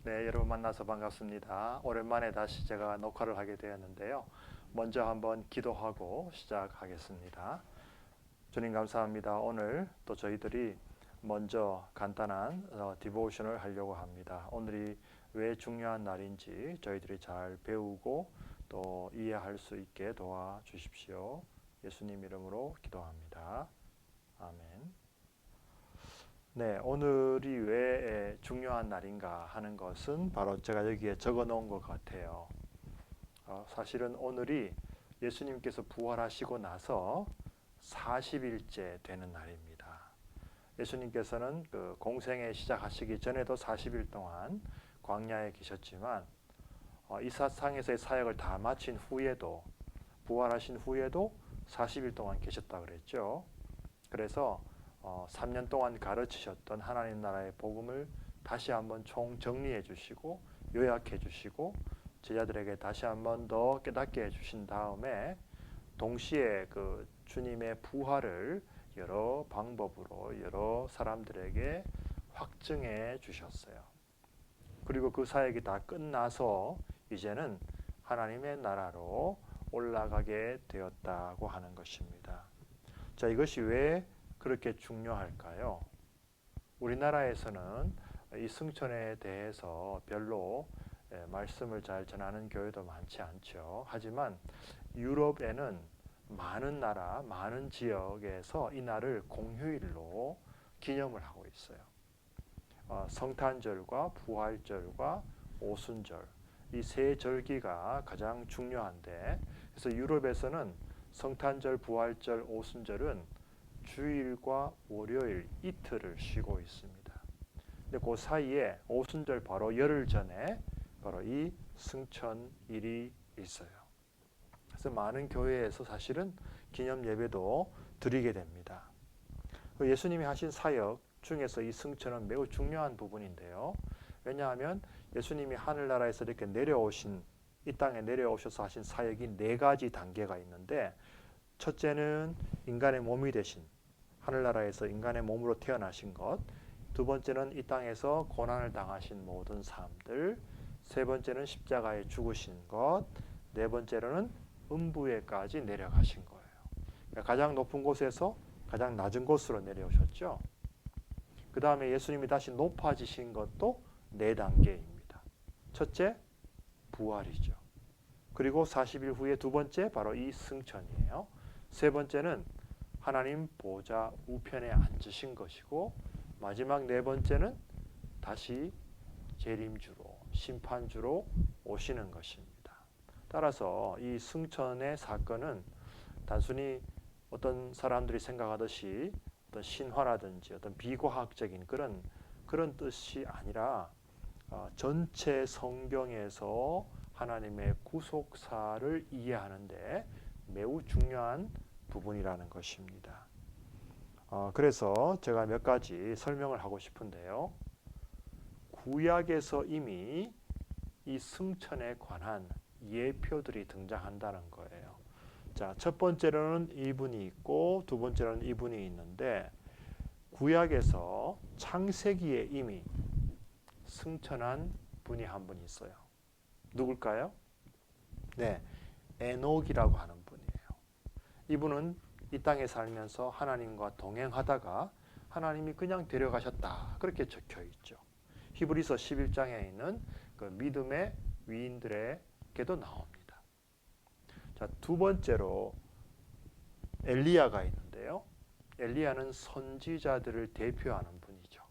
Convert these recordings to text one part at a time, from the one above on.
네, 여러분 만나서 반갑습니다. 오랜만에 다시 제가 녹화를 하게 되었는데요. 먼저 한번 기도하고 시작하겠습니다. 주님 감사합니다. 오늘 또 저희들이 먼저 간단한 디보셔널을 하려고 합니다. 오늘이 왜 중요한 날인지 저희들이 잘 배우고 또 이해할 수 있게 도와주십시오. 예수님 이름으로 기도합니다. 아멘. 네, 오늘이 왜 중요한 날인가 하는 것은 바로 제가 여기에 적어 놓은 것 같아요. 사실은 오늘이 예수님께서 부활하시고 나서 40일째 되는 날입니다. 예수님께서는 그 공생애 시작하시기 전에도 40일 동안 광야에 계셨지만 이 세상에서의 사역을 다 마친 후에도 부활하신 후에도 40일 동안 계셨다 그랬죠. 그래서 3년 동안 가르치셨던 하나님 나라의 복음을 다시 한번 총정리해 주시고 요약해 주시고 제자들에게 다시 한번 더 깨닫게 해 주신 다음에 동시에 그 주님의 부활을 여러 방법으로 여러 사람들에게 확증해 주셨어요. 그리고 그 사역이 다 끝나서 이제는 하나님의 나라로 올라가게 되었다고 하는 것입니다. 자, 이것이 왜 그렇게 중요할까요? 우리나라에서는 이 승천에 대해서 별로 말씀을 잘 전하는 교회도 많지 않죠. 하지만 유럽에는 많은 나라, 많은 지역에서 이 날을 공휴일로 기념을 하고 있어요. 성탄절과 부활절과 오순절 이 세 절기가 가장 중요한데 그래서 유럽에서는 성탄절, 부활절, 오순절은 주일과 월요일 이틀을 쉬고 있습니다. 근데 그 사이에 오순절 바로 열흘 전에 바로 이 승천일이 있어요. 그래서 많은 교회에서 사실은 기념 예배도 드리게 됩니다. 예수님이 하신 사역 중에서 이 승천은 매우 중요한 부분인데요. 왜냐하면 예수님이 하늘나라에서 이렇게 내려오신 이 땅에 내려오셔서 하신 사역이 네 가지 단계가 있는데 첫째는 인간의 몸이 되신 하늘나라에서 인간의 몸으로 태어나신 것, 두 번째는 이 땅에서 고난을 당하신 모든 삶들, 세 번째는 십자가에 죽으신 것, 네 번째로는 음부에까지 내려가신 거예요. 그러니까 가장 높은 곳에서 가장 낮은 곳으로 내려오셨죠. 그 다음에 예수님이 다시 높아지신 것도 네 단계입니다. 첫째, 부활이죠. 그리고 40일 후에 두 번째 바로 이 승천이에요. 세 번째는 하나님 보좌 우편에 앉으신 것이고 마지막 네 번째는 다시 재림주로 심판주로 오시는 것입니다. 따라서 이 승천의 사건은 단순히 어떤 사람들이 생각하듯이 어떤 신화라든지 어떤 비과학적인 그런 뜻이 아니라 전체 성경에서 하나님의 구속사를 이해하는데 매우 중요한 부분이라는 것입니다. 그래서 제가 몇 가지 설명을 하고 싶은데요. 구약에서 이미 이 승천에 관한 예표들이 등장한다는 거예요. 자, 첫 번째로는 이분이 있고 두 번째로는 이분이 있는데 구약에서 창세기에 이미 승천한 분이 한 분 있어요. 누굴까요? 네, 에녹이라고 하는 분이에요. 이분은 이 땅에 살면서 하나님과 동행하다가 하나님이 그냥 데려가셨다. 그렇게 적혀 있죠. 히브리서 11장에 있는 그 믿음의 위인들에게도 나옵니다. 자, 두 번째로 엘리야가 있는데요. 엘리야는 선지자들을 대표하는 분이죠.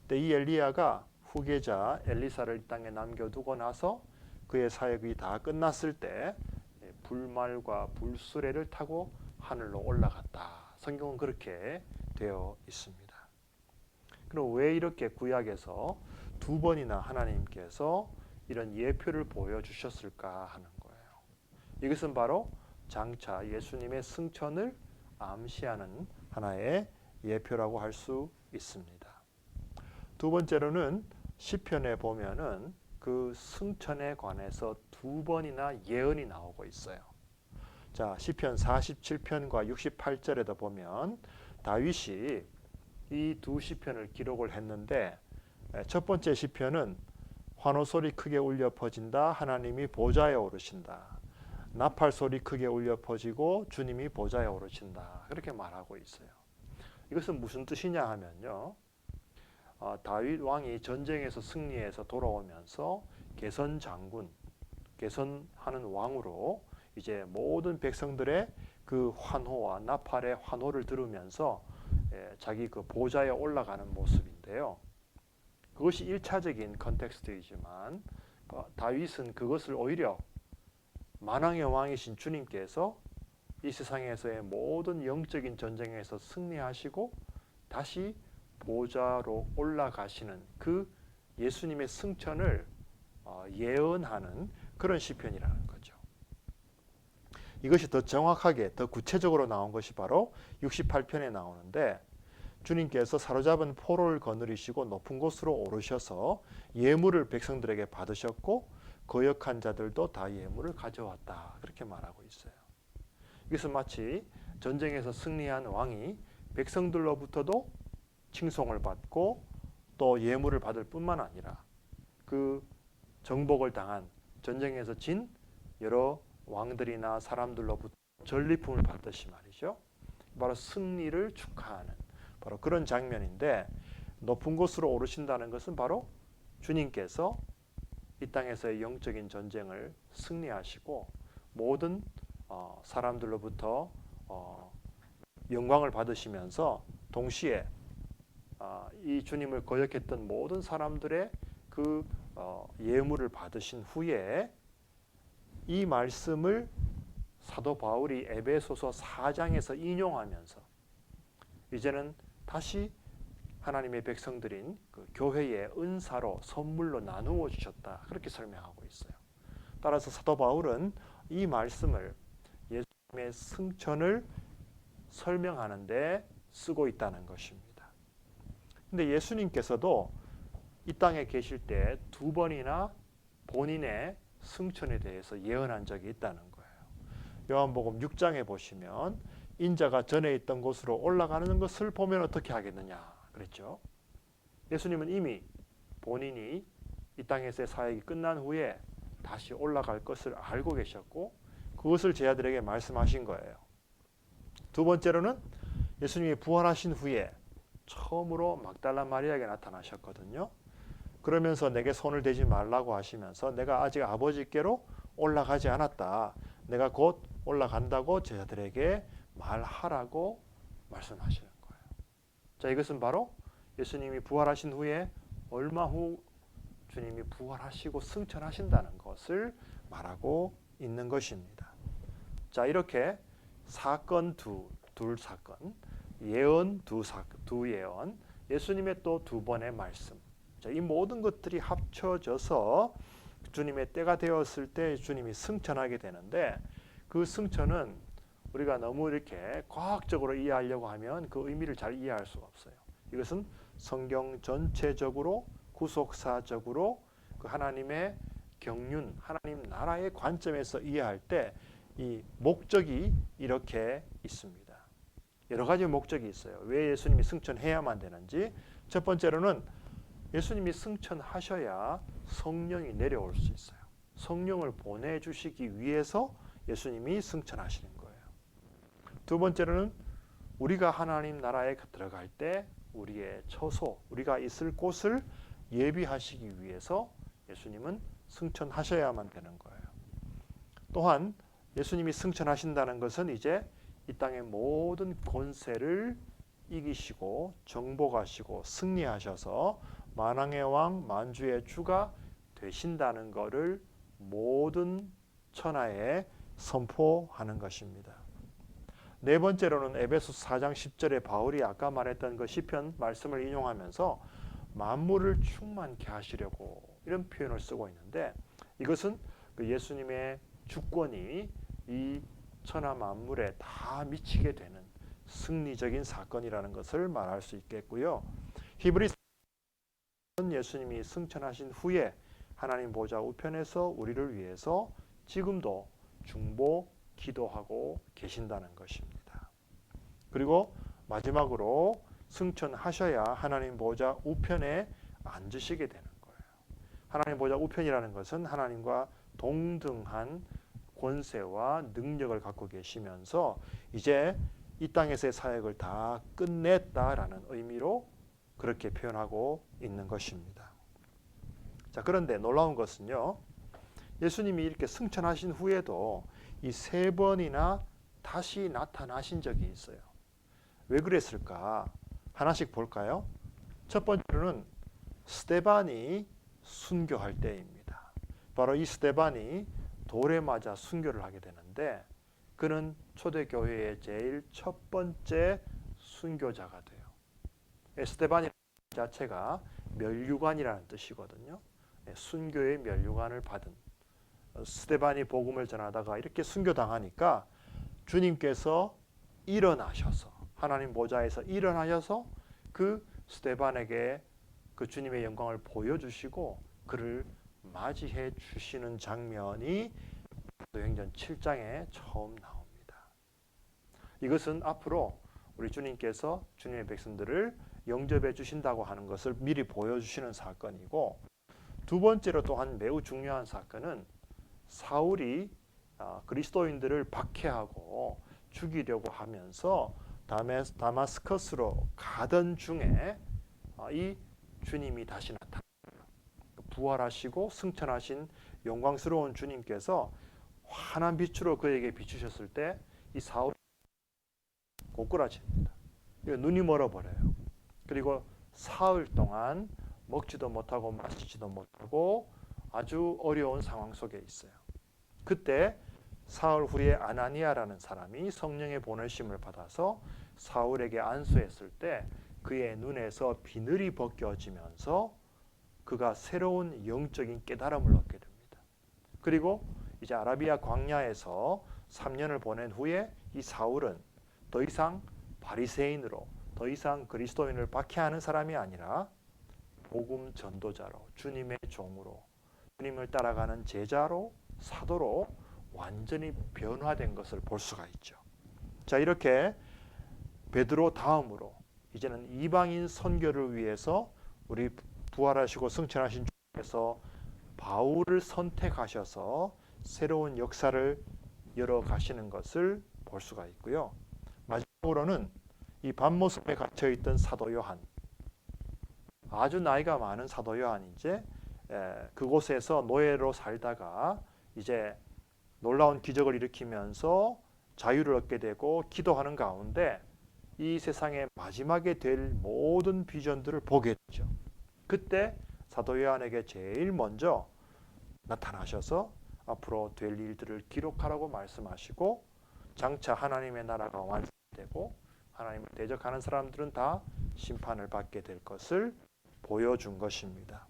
근데 이 엘리야가 후계자 엘리사를 이 땅에 남겨두고 나서 그의 사역이 다 끝났을 때 불말과 불수레를 타고 하늘로 올라갔다. 성경은 그렇게 되어 있습니다. 그럼 왜 이렇게 구약에서 두 번이나 하나님께서 이런 예표를 보여주셨을까 하는 거예요. 이것은 바로 장차 예수님의 승천을 암시하는 하나의 예표라고 할 수 있습니다. 두 번째로는 시편에 보면은 그 승천에 관해서 두 번이나 예언이 나오고 있어요. 자, 시편 47편과 68절에도 보면 다윗이 이 두 시편을 기록을 했는데 첫 번째 시편은 환호 소리 크게 울려 퍼진다. 하나님이 보좌에 오르신다. 나팔 소리 크게 울려 퍼지고 주님이 보좌에 오르신다. 그렇게 말하고 있어요. 이것은 무슨 뜻이냐 하면요. 다윗 왕이 전쟁에서 승리해서 돌아오면서 개선 장군, 개선하는 왕으로 이제 모든 백성들의 그 환호와 나팔의 환호를 들으면서 자기 그 보좌에 올라가는 모습인데요. 그것이 1차적인 컨텍스트이지만 다윗은 그것을 오히려 만왕의 왕이신 주님께서 이 세상에서의 모든 영적인 전쟁에서 승리하시고 다시 보좌로 올라가시는 그 예수님의 승천을 예언하는 그런 시편이라는 거죠. 이것이 더 정확하게 더 구체적으로 나온 것이 바로 68편에 나오는데 주님께서 사로잡은 포로를 거느리시고 높은 곳으로 오르셔서 예물을 백성들에게 받으셨고 거역한 자들도 다 예물을 가져왔다. 그렇게 말하고 있어요. 이것은 마치 전쟁에서 승리한 왕이 백성들로부터도 칭송을 받고 또 예물을 받을 뿐만 아니라 그 정복을 당한 전쟁에서 진 여러 왕들이나 사람들로부터 전리품을 받듯이 말이죠. 바로 승리를 축하하는 바로 그런 장면인데 높은 곳으로 오르신다는 것은 바로 주님께서 이 땅에서의 영적인 전쟁을 승리하시고 모든 사람들로부터 영광을 받으시면서 동시에 이 주님을 거역했던 모든 사람들의 그 예물을 받으신 후에 이 말씀을 사도 바울이 에베소서 4장에서 인용하면서 이제는 다시 하나님의 백성들인 그 교회의 은사로 선물로 나누어 주셨다. 그렇게 설명하고 있어요. 따라서 사도 바울은 이 말씀을 예수님의 승천을 설명하는 데 쓰고 있다는 것입니다. 근데 예수님께서도 이 땅에 계실 때 2번이나 본인의 승천에 대해서 예언한 적이 있다는 거예요. 요한복음 6장에 보시면 인자가 전에 있던 곳으로 올라가는 것을 보면 어떻게 하겠느냐 그랬죠. 예수님은 이미 본인이 이 땅에서의 사역이 끝난 후에 다시 올라갈 것을 알고 계셨고 그것을 제자들에게 말씀하신 거예요. 두 번째로는 예수님이 부활하신 후에 처음으로 막달라 마리아에게 나타나셨거든요. 그러면서 내게 손을 대지 말라고 하시면서 내가 아직 아버지께로 올라가지 않았다. 내가 곧 올라간다고 제자들에게 말하라고 말씀하시는 거예요. 자, 이것은 바로 예수님이 부활하신 후에 얼마 후 주님이 부활하시고 승천하신다는 것을 말하고 있는 것입니다. 자, 이렇게 사건 둘 사건, 예언 두 예언, 예수님의 또 2번의 말씀. 자, 이 모든 것들이 합쳐져서 주님의 때가 되었을 때 주님이 승천하게 되는데 그 승천은 우리가 너무 이렇게 과학적으로 이해하려고 하면 그 의미를 잘 이해할 수가 없어요. 이것은 성경 전체적으로 구속사적으로 그 하나님의 경륜, 하나님 나라의 관점에서 이해할 때 이 목적이 이렇게 있습니다. 여러 가지 목적이 있어요. 왜 예수님이 승천해야만 되는지. 첫 번째로는 예수님이 승천하셔야 성령이 내려올 수 있어요. 성령을 보내주시기 위해서 예수님이 승천하시는 거예요. 두 번째로는 우리가 하나님 나라에 들어갈 때 우리의 처소, 우리가 있을 곳을 예비하시기 위해서 예수님은 승천하셔야만 되는 거예요. 또한 예수님이 승천하신다는 것은 이제 이 땅의 모든 권세를 이기시고 정복하시고 승리하셔서 만왕의 왕 만주의 주가 되신다는 것을 모든 천하에 선포하는 것입니다. 네 번째로는 에베소서 4장 10절에 바울이 아까 말했던 그 시편 말씀을 인용하면서 만물을 충만케 하시려고 이런 표현을 쓰고 있는데 이것은 그 예수님의 주권이 이 천하 만물에 다 미치게 되는 승리적인 사건이라는 것을 말할 수 있겠고요. 히브리서 예수님이 승천하신 후에 하나님 보좌 우편에서 우리를 위해서 지금도 중보 기도하고 계신다는 것입니다. 그리고 마지막으로 승천하셔야 하나님 보좌 우편에 앉으시게 되는 거예요. 하나님 보좌 우편이라는 것은 하나님과 동등한 권세와 능력을 갖고 계시면서 이제 이 땅에서의 사역을 다 끝냈다라는 의미로 그렇게 표현하고 있는 것입니다. 자, 그런데 놀라운 것은요, 예수님이 이렇게 승천하신 후에도 이 세 번이나 다시 나타나신 적이 있어요. 왜 그랬을까? 하나씩 볼까요? 첫 번째로는 스데반이 순교할 때입니다. 바로 이 스데반이 돌에 맞아 순교를 하게 되는데 그는 초대교회의 제일 첫 번째 순교자가 돼요. 스데반이라는 자체가 면류관이라는 뜻이거든요. 순교의 면류관을 받은 스데반이 복음을 전하다가 이렇게 순교당하니까 주님께서 일어나셔서 하나님 보좌에서 일어나셔서 그 스데반에게 그 주님의 영광을 보여주시고 그를 맞이해 주시는 장면이 사도행전 7장에 처음 나옵니다. 이것은 앞으로 우리 주님께서 주님의 백성들을 영접해 주신다고 하는 것을 미리 보여주시는 사건이고, 두 번째로 또한 매우 중요한 사건은 사울이 그리스도인들을 박해하고 죽이려고 하면서 다마스커스로 가던 중에 이 주님이 다시 나타나요. 부활하시고 승천하신 영광스러운 주님께서 환한 빛으로 그에게 비추셨을 때 이 사울이 고꾸라집니다. 눈이 멀어버려요. 그리고 사흘 동안 먹지도 못하고 마시지도 못하고 아주 어려운 상황 속에 있어요. 그때 사흘 후에 아나니아라는 사람이 성령의 보내심을 받아서 사울에게 안수했을 때 그의 눈에서 비늘이 벗겨지면서 그가 새로운 영적인 깨달음을 얻게 됩니다. 그리고 이제 아라비아 광야에서 3년을 보낸 후에 이 사울은 더 이상 바리새인으로 더 이상 그리스도인을 박해하는 사람이 아니라 복음 전도자로, 주님의 종으로, 주님을 따라가는 제자로, 사도로 완전히 변화된 것을 볼 수가 있죠. 자, 이렇게 베드로 다음으로 이제는 이방인 선교를 위해서 우리 부활하시고 승천하신 주님께서 바울을 선택하셔서 새로운 역사를 열어 가시는 것을 볼 수가 있고요. 마지막으로는 이 밤모섬에 갇혀 있던 사도 요한, 아주 나이가 많은 사도 요한이 이제 그곳에서 노예로 살다가 이제 놀라운 기적을 일으키면서 자유를 얻게 되고 기도하는 가운데 이 세상의 마지막에 될 모든 비전들을 보게 되죠. 그때 사도 요한에게 제일 먼저 나타나셔서 앞으로 될 일들을 기록하라고 말씀하시고, 장차 하나님의 나라가 완성되고 하나님을 대적하는 사람들은 다 심판을 받게 될 것을 보여준 것입니다.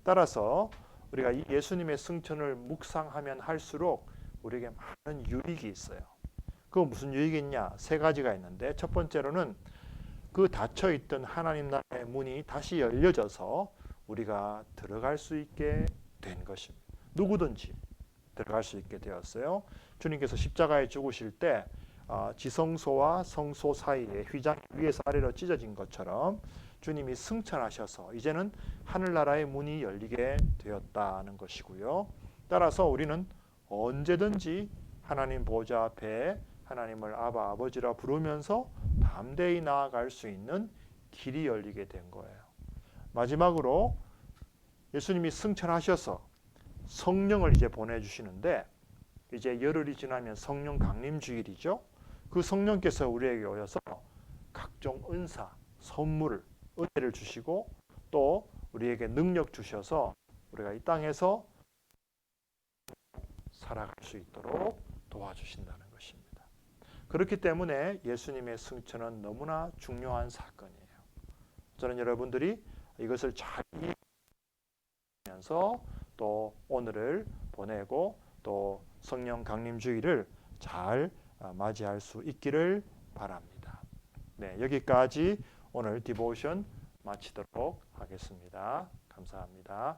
따라서 우리가 이 예수님의 승천을 묵상하면 할수록 우리에게 많은 유익이 있어요. 그거 무슨 유익이 있냐? 세 가지가 있는데, 첫 번째로는 그 닫혀있던 하나님 나라의 문이 다시 열려져서 우리가 들어갈 수 있게 된 것입니다. 누구든지 들어갈 수 있게 되었어요. 주님께서 십자가에 죽으실 때 지성소와 성소 사이에 휘장 위에서 아래로 찢어진 것처럼 주님이 승천하셔서 이제는 하늘나라의 문이 열리게 되었다는 것이고요. 따라서 우리는 언제든지 하나님 보좌 앞에 하나님을 아바 아버지라 부르면서 담대히 나아갈 수 있는 길이 열리게 된 거예요. 마지막으로 예수님이 승천하셔서 성령을 이제 보내주시는데, 이제 열흘이 지나면 성령 강림 주일이죠. 그 성령께서 우리에게 오셔서 각종 은사, 선물을, 은혜를 주시고 또 우리에게 능력 주셔서 우리가 이 땅에서 살아갈 수 있도록 도와주신다는 것입니다. 그렇기 때문에 예수님의 승천은 너무나 중요한 사건이에요. 저는 여러분들이 이것을 잘 이해하면서 또 오늘을 보내고 또 성령 강림 주일을 잘 맞이할 수 있기를 바랍니다. 네, 여기까지 오늘 디보션 마치도록 하겠습니다. 감사합니다.